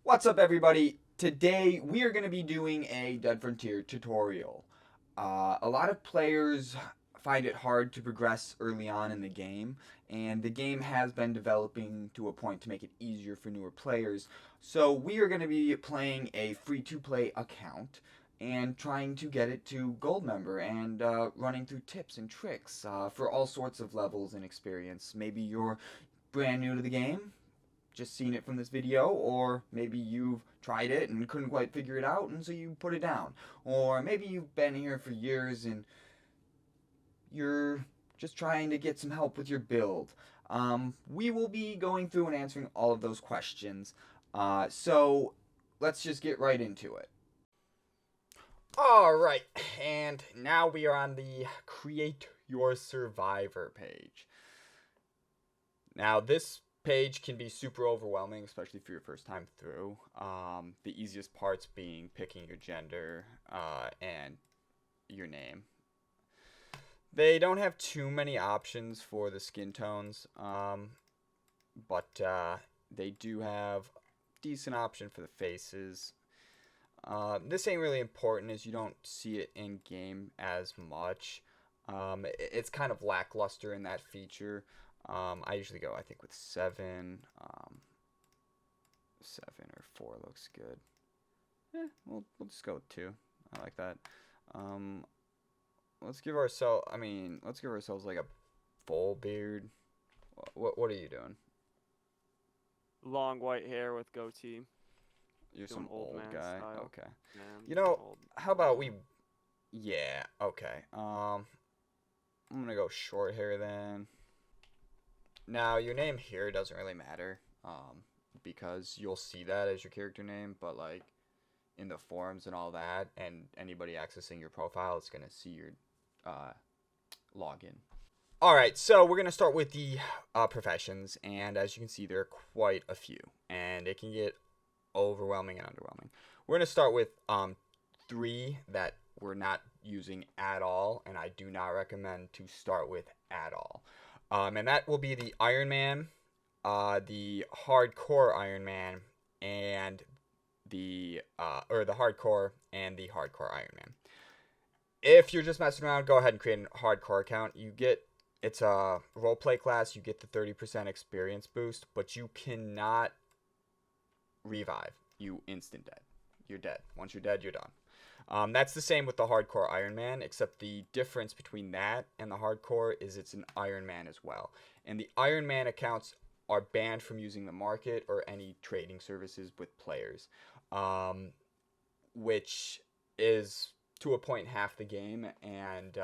What's up, everybody? Today we are going to be doing a Deadfrontier tutorial. A lot of players find it hard to progress early on in the game, and the game has been developing to a point to make it easier for newer players. So we are going to be playing a free-to-play account and trying to get it to gold member and running through tips and tricks for all sorts of levels and experience. Maybe you're brand new to the game, just seen it from this video, or maybe you've tried it and couldn't quite figure it out, and so you put it down. Or maybe you've been here for years and you're just trying to get some help with your build. We will be going through and answering all of those questions. So let's just get right into it. All right, and now we are on the Create Your Survivor page. Now, this page can be super overwhelming, especially for your first time through. The easiest parts being picking your gender and your name. They don't have too many options for the skin tones, but they do have decent option for the faces. This ain't really important as you don't see it in game as much. It's kind of lackluster in that feature. I usually go, I think, with 7. 7 or 4 looks good. We'll just go with 2. I like that. Let's give ourselves like a full beard. What are you doing? Long white hair with goatee. You're Doing some old guy. style. Okay. Man, You know, old. how about we? Yeah. Okay. I'm gonna go short hair then. Now, your name here doesn't really matter, because you'll see that as your character name, but like in the forums and all that, and anybody accessing your profile is gonna see your login. All right, so we're gonna start with the professions, and as you can see, there are quite a few, and it can get overwhelming and underwhelming. We're gonna start with 3 that we're not using at all, and I do not recommend to start with at all. And that will be the Iron Man, the Hardcore Iron Man, and the Hardcore and the Hardcore Iron Man. If you're just messing around, go ahead and create a Hardcore account. It's a roleplay class. You get the 30% experience boost, but you cannot revive. You instant dead. You're dead. Once you're dead, you're done. That's the same with the Hardcore Iron Man, except the difference between that and the Hardcore is it's an Iron Man as well. And the Iron Man accounts are banned from using the market or any trading services with players, which is to a point half the game, and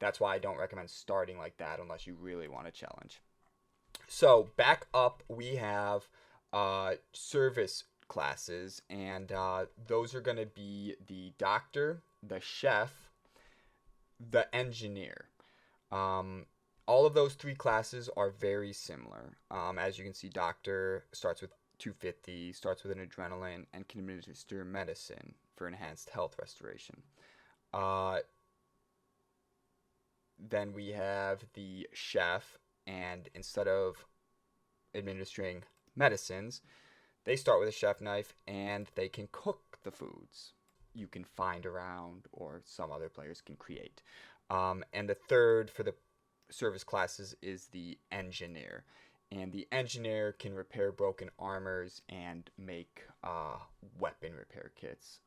that's why I don't recommend starting like that unless you really want a challenge. So back up, we have service classes, and those are going to be the doctor, the chef, the engineer. All of those 3 classes are very similar. As you can see, doctor starts with 250, starts with an adrenaline, and can administer medicine for enhanced health restoration. Then we have the chef, and instead of administering medicines, they start with a chef knife, and they can cook the foods you can find around or some other players can create. And the third for the service classes is the engineer. And the engineer can repair broken armors and make weapon repair kits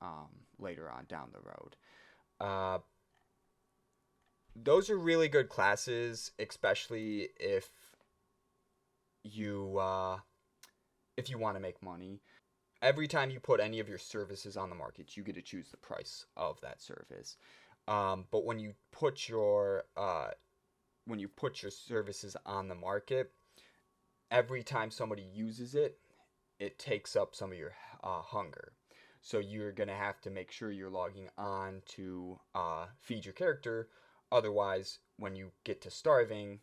later on down the road. Those are really good classes, especially if you want to make money. Every time you put any of your services on the market, you get to choose the price of that service. But when you put your services on the market, every time somebody uses it, it takes up some of your hunger. So you're gonna have to make sure you're logging on to feed your character. Otherwise, when you get to starving,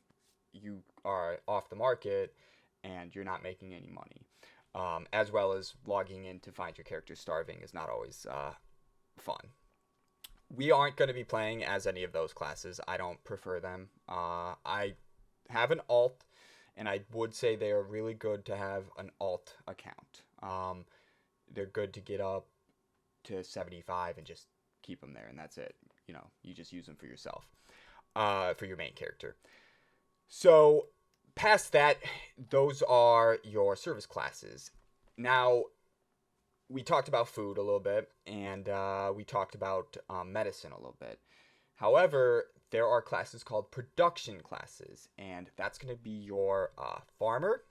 you are off the market and you're not making any money. As well as logging in to find your character starving is not always fun. We aren't going to be playing as any of those classes. I don't prefer them. I have an alt, and I would say they are really good to have an alt account. they're good to get up to 75 and just keep them there, and that's it. You know, you just use them for yourself, for your main character. So, past that, those are your service classes. Now, we talked about food a little bit, and we talked about medicine a little bit. However, there are classes called production classes, and that's going to be your farmer,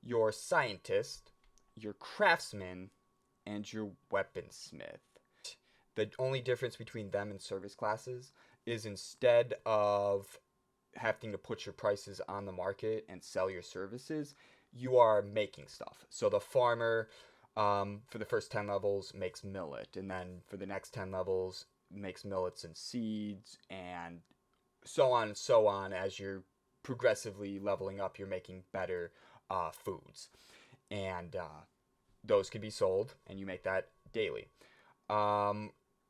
your scientist, your craftsman, and your weaponsmith. The only difference between them and service classes is instead of having to put your prices on the market and sell your services, you are making stuff. So the farmer, for the first 10 levels, makes millet, and then for the next 10 levels, makes millets and seeds, and so on and so on. As you're progressively leveling up, you're making better foods, and those can be sold, and you make that daily.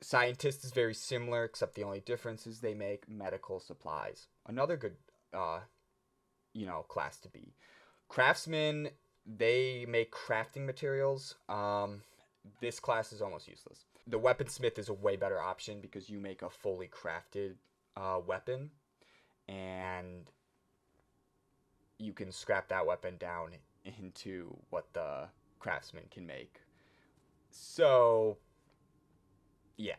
Scientist is very similar, except the only difference is they make medical supplies. Another good, class to be. Craftsmen, they make crafting materials. This class is almost useless. The weaponsmith is a way better option because you make a fully crafted weapon, and you can scrap that weapon down into what the craftsman can make. So, yeah,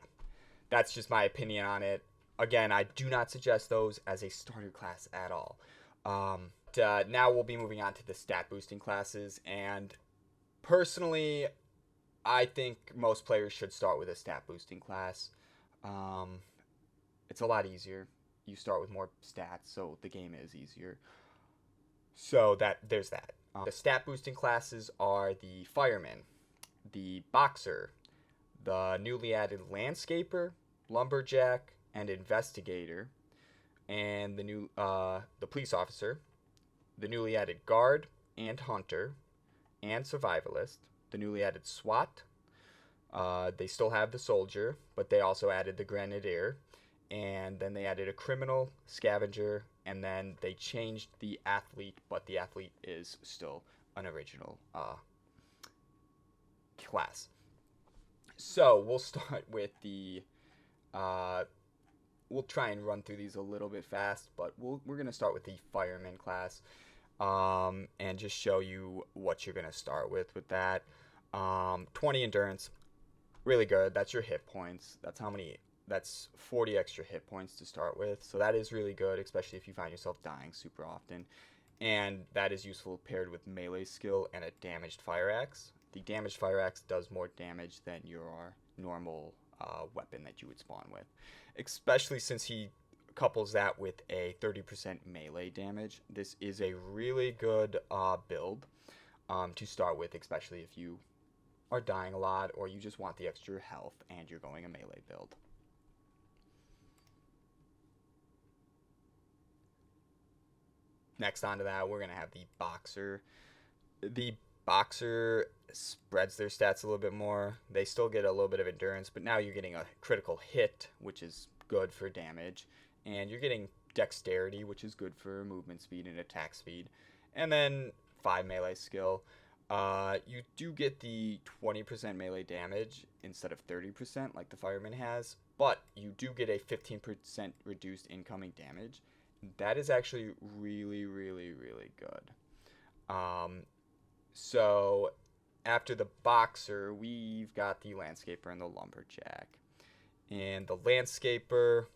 that's just my opinion on it. Again, I do not suggest those as a starter class at all. Now we'll be moving on to the stat boosting classes, and personally, I think most players should start with a stat boosting class. It's a lot easier. You start with more stats, so the game is easier. So there's that. The stat boosting classes are the fireman, the boxer, the newly added landscaper, lumberjack, and investigator, and the police officer, the newly added guard and hunter, and survivalist, the newly added SWAT. They still have the soldier, but they also added the grenadier, and then they added a criminal, scavenger, and then they changed the athlete, but the athlete is still an original class. So we'll start with the we'll try and run through these a little bit fast, but we're going to start with the fireman class, and just show you what you're going to start with that. 20 endurance, really good. That's your hit points. That's 40 extra hit points to start with. So that is really good, especially if you find yourself dying super often. And that is useful paired with melee skill and a damaged fire axe. The damaged fire axe does more damage than your normal weapon that you would spawn with, especially since he couples that with a 30% melee damage. This is a really good build to start with, especially if you are dying a lot or you just want the extra health and you're going a melee build. Next onto that, we're going to have the boxer. The boxer spreads their stats a little bit more. They still get a little bit of endurance, but now you're getting a critical hit, which is good for damage, and you're getting dexterity, which is good for movement speed and attack speed, and then 5 melee skill. You do get the 20% melee damage instead of 30% like the fireman has, but you do get a 15% reduced incoming damage. That is actually really, really, really good. So after the boxer, we've got the landscaper and the lumberjack. And the landscaper,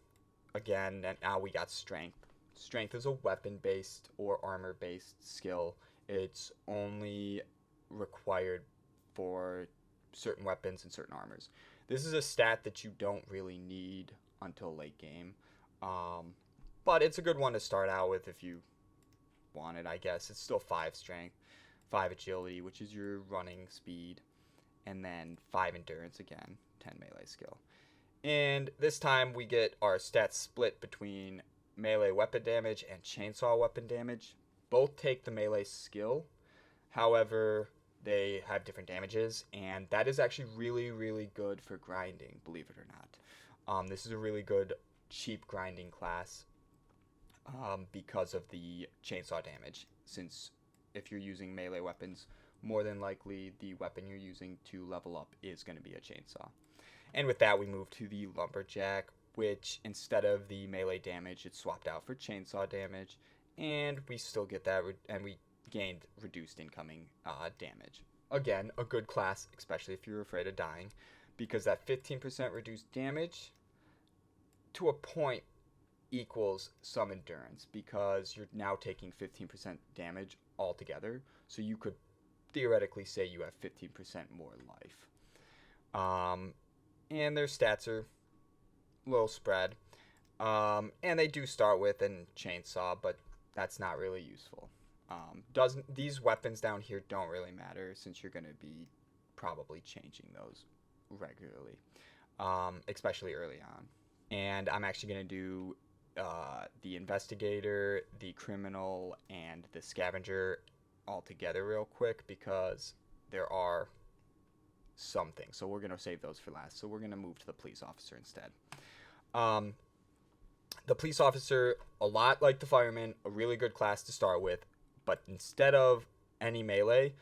again, now we got strength. Strength is a weapon-based or armor-based skill. It's only required for certain weapons and certain armors. This is a stat that you don't really need until late game. But it's a good one to start out with if you want it, I guess. It's still 5 strength, 5 agility, which is your running speed, and then 5 endurance again, 10 melee skill. And this time we get our stats split between melee weapon damage and chainsaw weapon damage. Both take the melee skill, however, they have different damages, and that is actually really, really good for grinding, believe it or not. This is a really good, cheap grinding class. Because of the chainsaw damage, since if you're using melee weapons more than likely the weapon you're using to level up is going to be a chainsaw. And with that, we move to the lumberjack, which instead of the melee damage, it's swapped out for chainsaw damage, and we still get that, and we gained reduced incoming damage. Again, a good class, especially if you're afraid of dying, because that 15% reduced damage to a point equals some endurance, because you're now taking 15% damage altogether, so you could theoretically say you have 15% more life. And their stats are a little spread. And they do start with a chainsaw, but that's not really useful. Doesn't These weapons down here don't really matter since you're going to be probably changing those regularly, especially early on. And I'm actually going to do the investigator, the criminal, and the scavenger all together real quick because there are some things. So we're going to save those for last. So we're going to move to the police officer instead. The police officer, a lot like the fireman, a really good class to start with, but instead of any melee,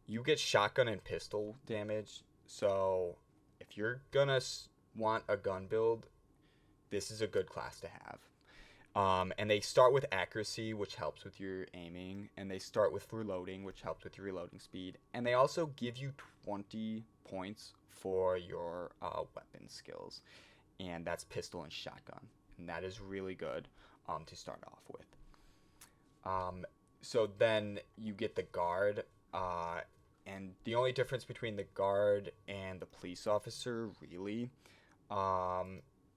you get shotgun and pistol damage. So if you're going to want a gun build, this is a good class to have. And they start with accuracy, which helps with your aiming, and they start with reloading, which helps with your reloading speed, and they also give you 20 points for your weapon skills, and that's pistol and shotgun, and that is really good to start off with. So then you get the guard, and the only difference between the guard and the police officer, really,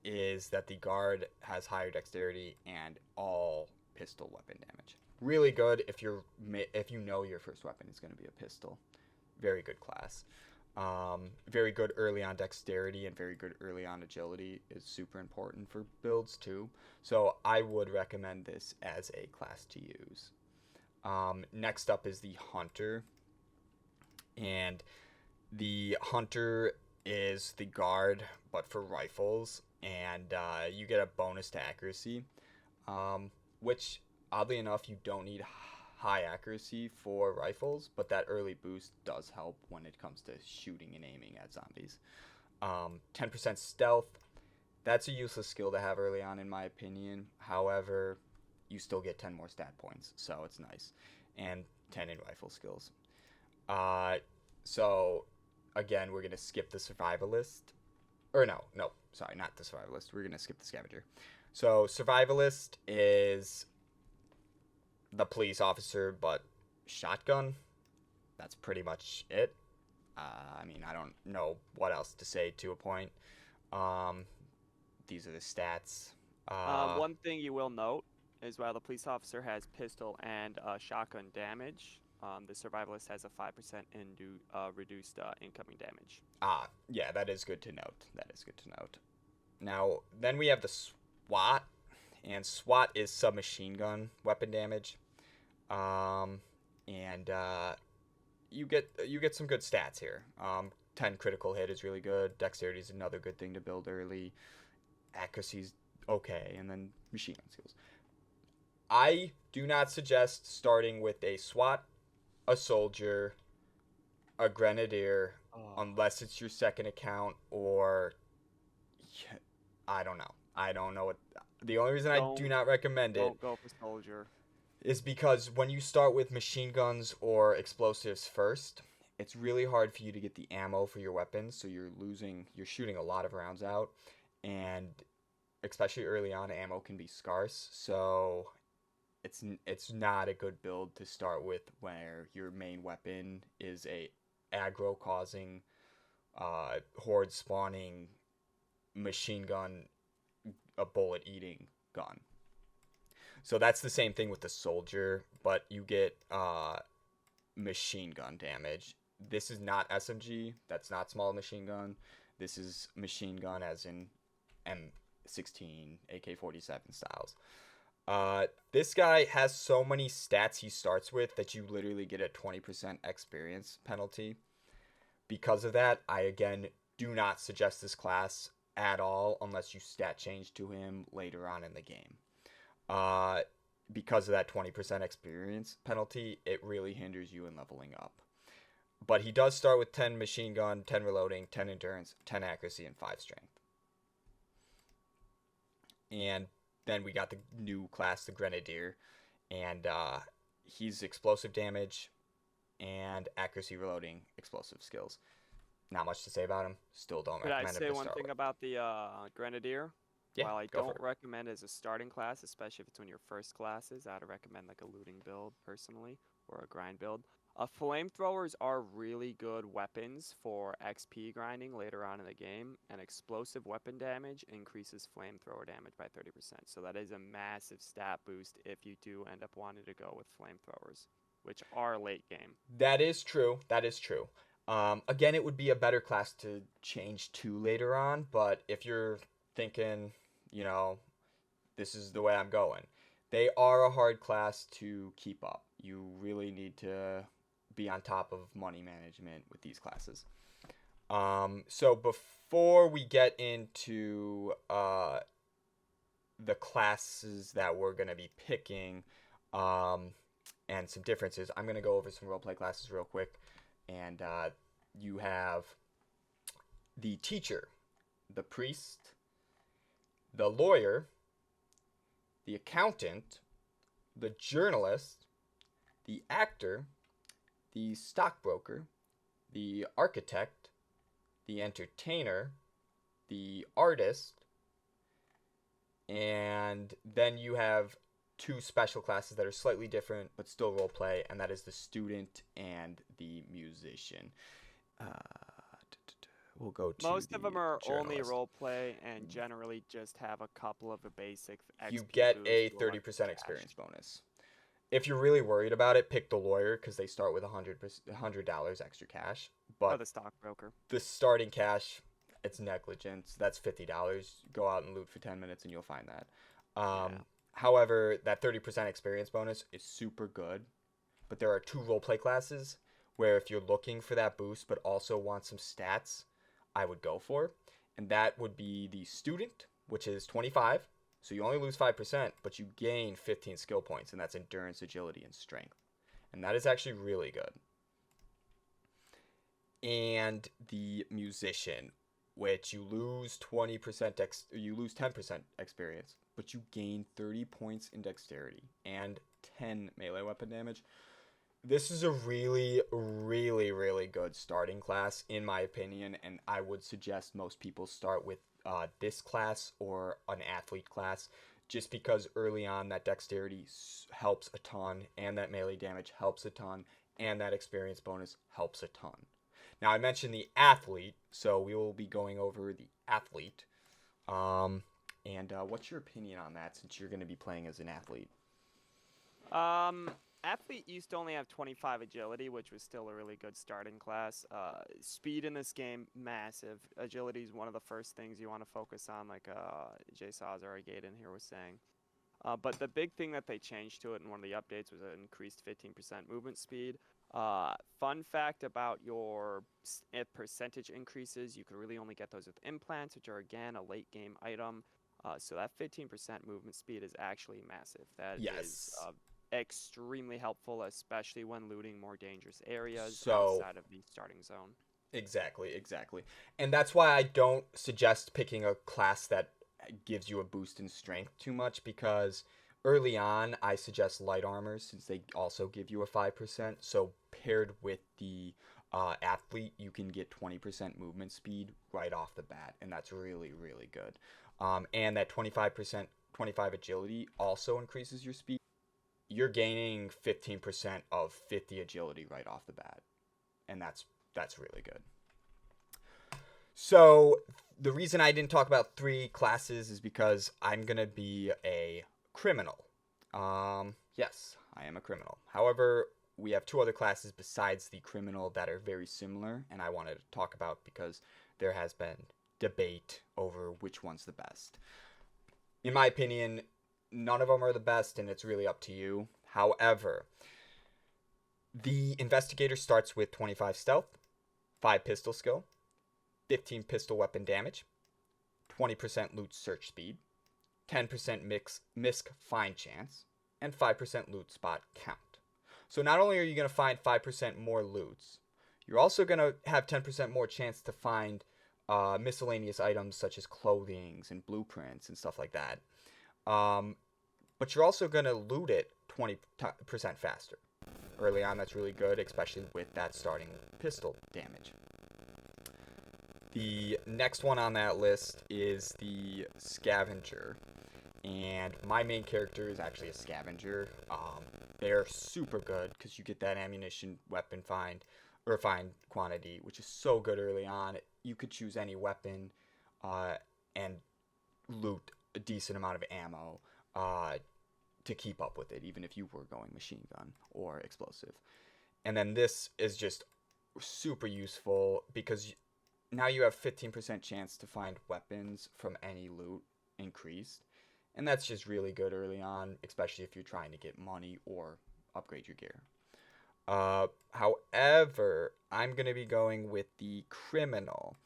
is that the guard has higher dexterity and all pistol weapon damage. Really good if you know your first weapon is going to be a pistol. Very good class. Very good early on dexterity and very good early on agility is super important for builds too. So I would recommend this as a class to use. Next up is the hunter. And the hunter is the guard, but for rifles. And you get a bonus to accuracy, which oddly enough you don't need high accuracy for rifles, but that early boost does help when it comes to shooting and aiming at zombies. 10% stealth, that's a useless skill to have early on in my opinion. However, you still get 10 more stat points, so it's nice. And 10 in rifle skills. So again, we're going to skip the survivalist. Or no, sorry, not the survivalist. We're going to skip the scavenger. So survivalist is the police officer, but shotgun. That's pretty much it. I mean, I don't know what else to say to a point. These are the stats. One thing you will note is while the police officer has pistol and shotgun damage, the survivalist has a 5% reduced incoming damage. Yeah, that is good to note. Now, then we have the SWAT, and SWAT is submachine gun weapon damage. And you get some good stats here. 10 critical hit is really good. Dexterity is another good thing to build early. Accuracy's okay, and then machine gun skills. I do not suggest starting with a SWAT, a soldier, a grenadier, unless it's your second account, or I don't know. I don't know what. The only reason I do not recommend it Don't go for soldier. is because when you start with machine guns or explosives first, it's really hard for you to get the ammo for your weapons, so you're shooting a lot of rounds out, and especially early on, ammo can be scarce, so it's not a good build to start with where your main weapon is a aggro causing, horde spawning machine gun, a bullet eating gun. So that's the same thing with the soldier, but you get machine gun damage. This is not SMG. That's not small machine gun. This is machine gun as in M16, AK-47 styles. This guy has so many stats he starts with that you literally get a 20% experience penalty. Because of that, I again do not suggest this class at all unless you stat change to him later on in the game. Because of that 20% experience penalty, it really hinders you in leveling up. But he does start with 10 machine gun, 10 reloading, 10 endurance, 10 accuracy, and 5 strength. And then we got the new class, the Grenadier, and he's explosive damage and accuracy, reloading, explosive skills. Not much to say about him. Still don't Could I recommend him say to one start thing with. about the Grenadier? Yeah, While I go for don't it. recommend as a starting class, especially if it's one of your first classes, I'd recommend like a looting build personally or a grind build. Flamethrowers are really good weapons for XP grinding later on in the game, and explosive weapon damage increases flamethrower damage by 30%. So that is a massive stat boost if you do end up wanting to go with flamethrowers, which are late game. That is true. That is true. Again, it would be a better class to change to later on, but if you're thinking, you know, this is the way I'm going, they are a hard class to keep up. You really need to be on top of money management with these classes. So before we get into the classes that we're going to be picking and some differences, I'm going to go over some roleplay classes real quick. And you have the teacher, the priest, the lawyer, the accountant, the journalist, the actor, the stockbroker, the architect, the entertainer, the artist, and then you have two special classes that are slightly different but still role play, and that is the student and the musician. We'll go to Most of them are only journalist. role play and generally just have a couple of a basic XP You get boost a or 30% cash. experience bonus. If you're really worried about it, pick the lawyer because they start with $100 extra cash. Or But the stockbroker. the starting cash, it's negligence. That's $50. Go out and loot for 10 minutes and you'll find that. Yeah. However, that 30% experience bonus is super good. But there are two roleplay classes where if you're looking for that boost but also want some stats, I would go for. And that would be the student, which is 25. So you only lose 5%, but you gain 15 skill points, and that's endurance, agility, and strength. And that is actually really good. And the musician, which you lose 20% you lose 10% experience, but you gain 30 points in dexterity and 10 melee weapon damage. This is a really, really, really good starting class, in my opinion, and I would suggest most people start with this class or an athlete class, just because early on that dexterity helps a ton, and that melee damage helps a ton, and that experience bonus helps a ton. Now, I mentioned the athlete, so we will be going over the athlete. And what's your opinion on that, since you're going to be playing as an athlete? Athlete used to only have 25 agility, which was still a really good starting class. Speed in this game, massive. Agility is one of the first things you want to focus on, like Jay Saz or Gaiden here was saying. But the big thing that they changed to it in one of the updates was an increased 15% movement speed. Fun fact about your percentage increases, you could really only get those with implants, which are again a late game item. So that 15% movement speed is actually massive. That is extremely helpful, especially when looting more dangerous areas outside of the starting zone. Exactly. And that's why I don't suggest picking a class that gives you a boost in strength too much, because early on I suggest light armors since they also give you a 5%. So paired with the athlete, you can get 20% movement speed right off the bat, and that's really, really good. And that 25% 25 agility also increases your speed. You're gaining 15% of 50 agility right off the bat, and that's really good. So the reason I didn't talk about three classes is because I'm gonna be a criminal. Yes, I am a criminal. However, we have two other classes besides the criminal that are very similar, and I wanted to talk about because there has been debate over which one's the best. In my opinion, none of them are the best, and it's really up to you. However, the investigator starts with 25 stealth, 5 pistol skill, 15 pistol weapon damage, 20% loot search speed, 10% misc find chance, and 5% loot spot count. So not only are you going to find 5% more loots, you're also going to have 10% more chance to find miscellaneous items such as clothings and blueprints and stuff like that. But you're also going to loot it 20% faster. Early on, that's really good, especially with that starting pistol damage. The next one on that list is the scavenger. And my main character is actually a scavenger. They're super good because you get that ammunition weapon find quantity, which is so good early on. You could choose any weapon and loot a decent amount of ammo to keep up with it, even if you were going machine gun or explosive. And then this is just super useful because now you have 15% chance to find weapons from any loot increased. And that's just really good early on, especially if you're trying to get money or upgrade your gear. However, I'm going to be going with the criminal.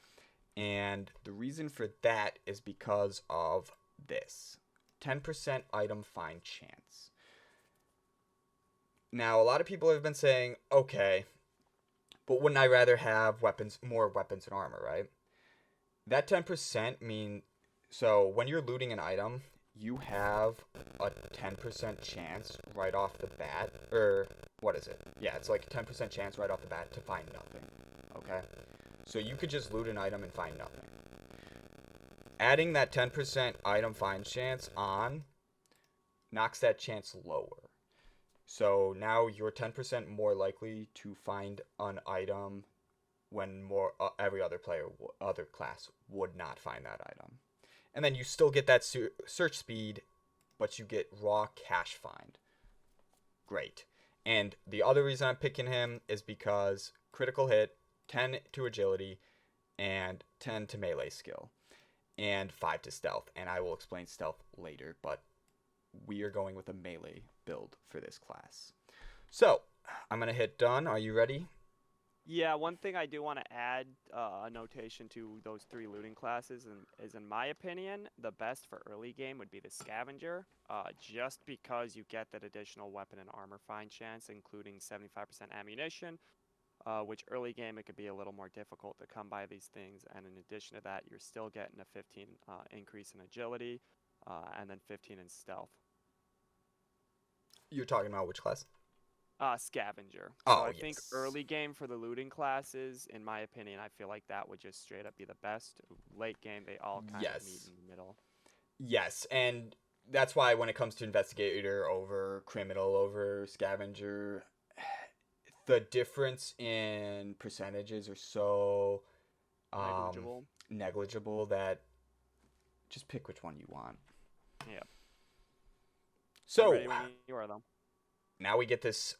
And the reason for that is because of this. 10% item find chance. Now, a lot of people have been saying, okay, but wouldn't I rather have more weapons and armor, right? That 10% so when you're looting an item, you have a 10% chance right off the bat, or what is it? Yeah, it's like a 10% chance right off the bat to find nothing, okay? So you could just loot an item and find nothing. Adding that 10% item find chance on knocks that chance lower. So now you're 10% more likely to find an item when every other other class would not find that item. And then you still get that search speed, but you get raw cash find. Great. And the other reason I'm picking him is because critical hit, 10 to agility, and 10 to melee skill, and 5 to stealth. And I will explain stealth later, but we are going with a melee build for this class. So, I'm going to hit done. Are you ready? Yeah, one thing I do want to add a notation to those 3 looting classes is, in my opinion, the best for early game would be the scavenger, just because you get that additional weapon and armor find chance, including 75% ammunition, which early game it could be a little more difficult to come by these things, and in addition to that, you're still getting a 15 increase in agility, and then 15 in stealth. You're talking about which class? Scavenger. Oh, So I yes. think early game for the looting classes, in my opinion, I feel like that would just straight up be the best. Late game, they all kind of meet in the middle. Yes, and that's why when it comes to investigator over criminal over scavenger, the difference in percentages are so negligible that just pick which one you want. Yeah. So, ready when you are, though. Now we get this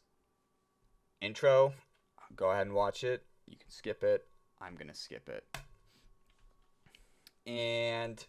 intro. Go ahead and watch it. You can skip it. I'm going to skip it. And